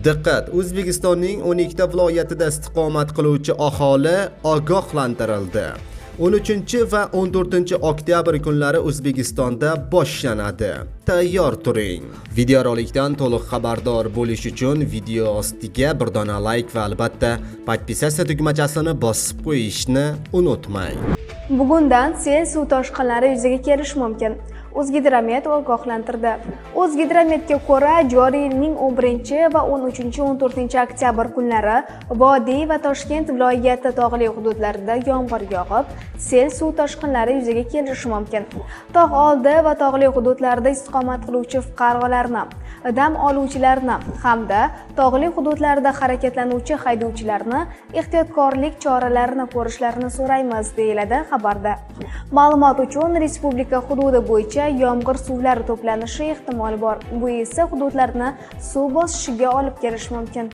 Diqqat! O'zbekistonning 12 ta viloyatida istiqomat qiluvchi aholi ogohlantirildi. 13 va 14 oktyabr kunlari O'zbekistonda boshlanadi. Tayyor turing. Videorolikdan to'liq xabardor bo'lish uchun video ostiga bir dona like va albatta podpisatsiya tugmachasini bosib qo'yishni unutmang. Bugundan sel suv toshqinlari yuzaga kelishi mumkin. O'zgidromet ogohlantirdi. O'zgidrometga ko'ra, joriy yilning 11 va 13-14 oktyabr kunlari Vodiy va Toshkent viloyati tog'li hududlarida yomg'ir yog'ib, sel suv toshqinlari yuzaga kelishi mumkin. Tog' oldi va tog'li hududlarda istiqomat qiluvchi fuqarolarni, dam oluvchilarni hamda tog'li hududlarda harakatlanuvchi haydovchilarni ehtiyotkorlik choralarini ko'rishlarini so'raymiz, deyiladi xabarda. Ma'lumot uchun, respublika hududi bo'yicha yomg'ir suvlari to'planishi ehtimoli bor. Bu esa hududlarni suv bosishiga olib kelishi mumkin.